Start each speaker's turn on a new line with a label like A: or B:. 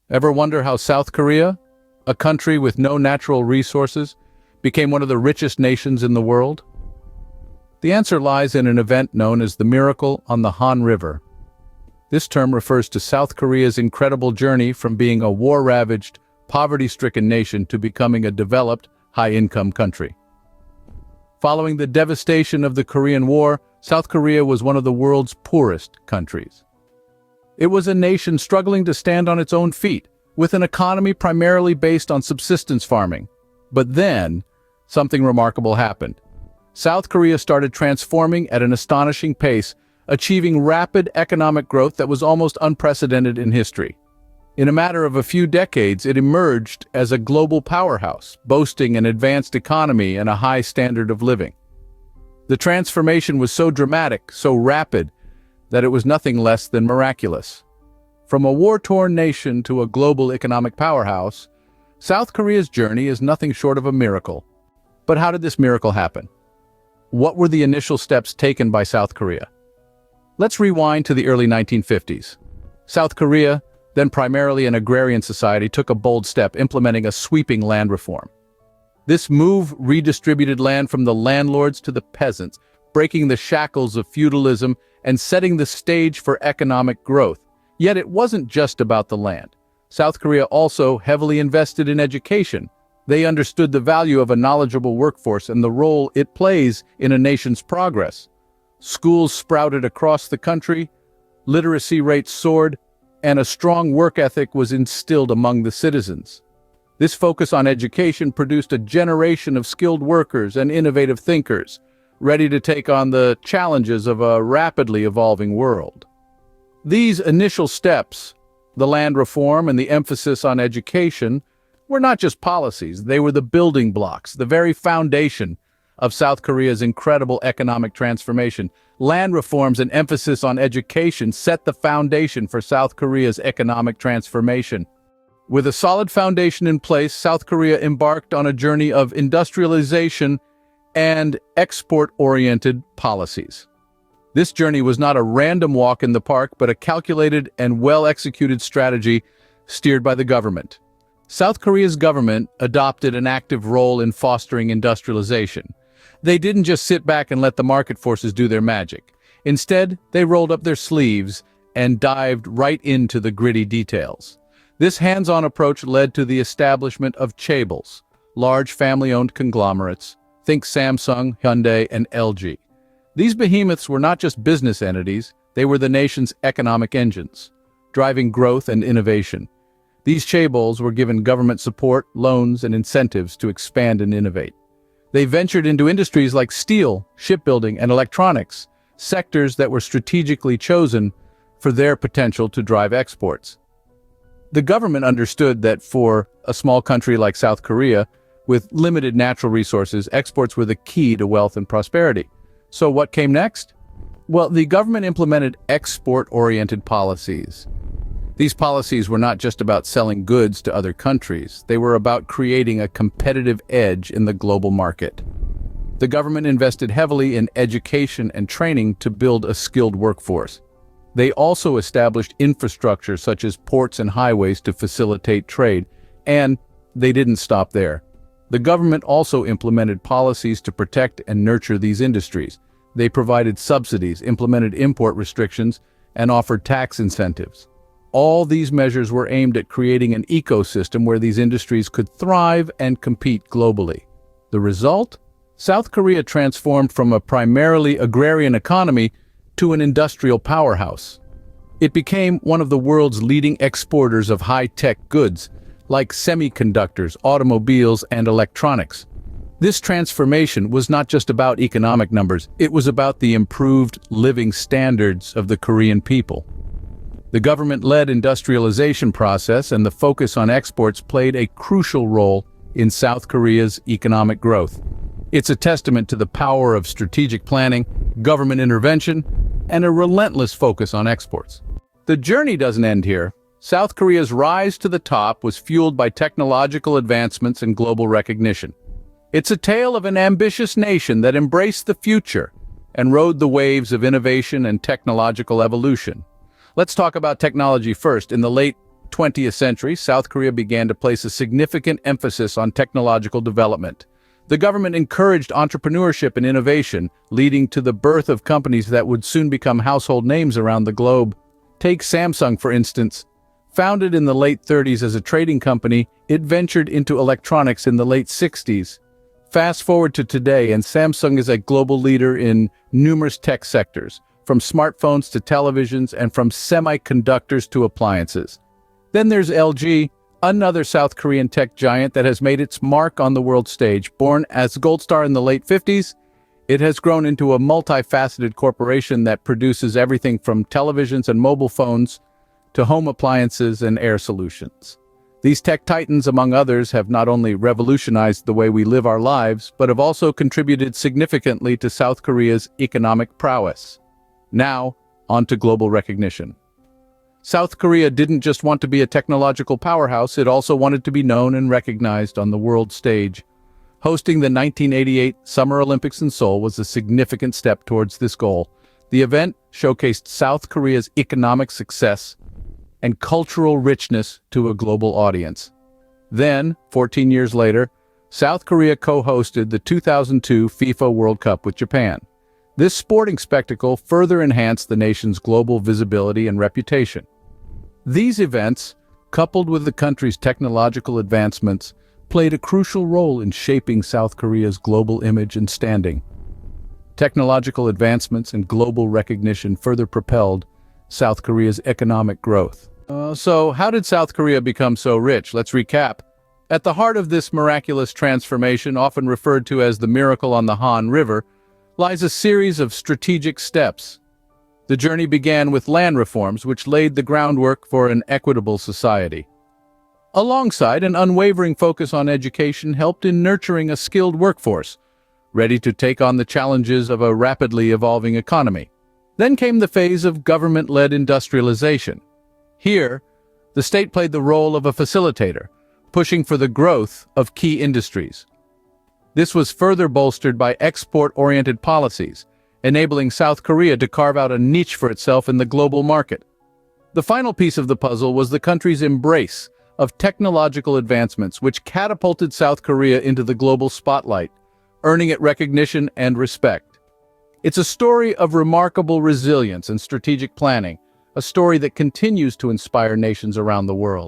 A: Ever wonder how South Korea, a country with no natural resources, became one of the richest nations in the world? The answer lies in an event known as the Miracle on the Han River. This term refers to South Korea's incredible journey from being a war-ravaged, poverty-stricken nation to becoming a developed, high-income country. Following the devastation of the Korean War, South Korea was one of the world's poorest countries. It was a nation struggling to stand on its own feet, with an economy primarily based on subsistence farming. But then, something remarkable happened. South Korea started transforming at an astonishing pace, achieving rapid economic growth that was almost unprecedented in history. In a matter of a few decades, it emerged as a global powerhouse, boasting an advanced economy and a high standard of living. The transformation was so dramatic, so rapid, that it was nothing less than miraculous. From a war-torn nation to a global economic powerhouse, South Korea's journey is nothing short of a miracle. But how did this miracle happen? What were the initial steps taken by South Korea? Let's rewind to the early 1950s. South Korea, then primarily an agrarian society, took a bold step, implementing a sweeping land reform. This move redistributed land from the landlords to the peasants, breaking the shackles of feudalism and setting the stage for economic growth. Yet it wasn't just about the land. South Korea also heavily invested in education. They understood the value of a knowledgeable workforce and the role it plays in a nation's progress. Schools sprouted across the country, literacy rates soared, and a strong work ethic was instilled among the citizens. This focus on education produced a generation of skilled workers and innovative thinkers, ready to take on the challenges of a rapidly evolving world. These initial steps, the land reform and the emphasis on education, were not just policies, they were the building blocks, the very foundation of South Korea's incredible economic transformation. Land reforms and emphasis on education set the foundation for South Korea's economic transformation. With a solid foundation in place, South Korea embarked on a journey of industrialization and export-oriented policies. This journey was not a random walk in the park, but a calculated and well-executed strategy steered by the government. South Korea's government adopted an active role in fostering industrialization. They didn't just sit back and let the market forces do their magic. Instead, they rolled up their sleeves and dived right into the gritty details. This hands-on approach led to the establishment of chaebols, large family-owned conglomerates. Think Samsung, Hyundai, and LG. These behemoths were not just business entities, they were the nation's economic engines, driving growth and innovation. These chaebols were given government support, loans, and incentives to expand and innovate. They ventured into industries like steel, shipbuilding, and electronics, sectors that were strategically chosen for their potential to drive exports. The government understood that for a small country like South Korea, with limited natural resources, exports were the key to wealth and prosperity. So what came next? Well, the government implemented export-oriented policies. These policies were not just about selling goods to other countries. They were about creating a competitive edge in the global market. The government invested heavily in education and training to build a skilled workforce. They also established infrastructure such as ports and highways to facilitate trade, and they didn't stop there. The government also implemented policies to protect and nurture these industries. They provided subsidies, implemented import restrictions, and offered tax incentives. All these measures were aimed at creating an ecosystem where these industries could thrive and compete globally. The result? South Korea transformed from a primarily agrarian economy to an industrial powerhouse. It became one of the world's leading exporters of high-tech goods, like semiconductors, automobiles, and electronics. This transformation was not just about economic numbers, it was about the improved living standards of the Korean people. The government-led industrialization process and the focus on exports played a crucial role in South Korea's economic growth. It's a testament to the power of strategic planning, government intervention, and a relentless focus on exports. The journey doesn't end here. South Korea's rise to the top was fueled by technological advancements and global recognition. It's a tale of an ambitious nation that embraced the future and rode the waves of innovation and technological evolution. Let's talk about technology first. In the late 20th century, South Korea began to place a significant emphasis on technological development. The government encouraged entrepreneurship and innovation, leading to the birth of companies that would soon become household names around the globe. Take Samsung, for instance. Founded in the late 30s as a trading company, it ventured into electronics in the late 60s. Fast forward to today, and Samsung is a global leader in numerous tech sectors, from smartphones to televisions and from semiconductors to appliances. Then there's LG, another South Korean tech giant that has made its mark on the world stage. Born as Gold Star in the late 50s, it has grown into a multifaceted corporation that produces everything from televisions and mobile phones to home appliances and air solutions. These tech titans, among others, have not only revolutionized the way we live our lives, but have also contributed significantly to South Korea's economic prowess. Now, on to global recognition. South Korea didn't just want to be a technological powerhouse, it also wanted to be known and recognized on the world stage. Hosting the 1988 Summer Olympics in Seoul was a significant step towards this goal. The event showcased South Korea's economic success and cultural richness to a global audience. Then, 14 years later, South Korea co-hosted the 2002 FIFA World Cup with Japan. This sporting spectacle further enhanced the nation's global visibility and reputation. These events, coupled with the country's technological advancements, played a crucial role in shaping South Korea's global image and standing. Technological advancements and global recognition further propelled South Korea's economic growth. So how did South Korea become so rich? Let's recap. At the heart of this miraculous transformation, often referred to as the miracle on the Han River, lies a series of strategic steps. The journey began with land reforms, which laid the groundwork for an equitable society. Alongside, an unwavering focus on education helped in nurturing a skilled workforce, ready to take on the challenges of a rapidly evolving economy. Then came the phase of government-led industrialization. Here, the state played the role of a facilitator, pushing for the growth of key industries. This was further bolstered by export-oriented policies, enabling South Korea to carve out a niche for itself in the global market. The final piece of the puzzle was the country's embrace of technological advancements, which catapulted South Korea into the global spotlight, earning it recognition and respect. It's a story of remarkable resilience and strategic planning, a story that continues to inspire nations around the world.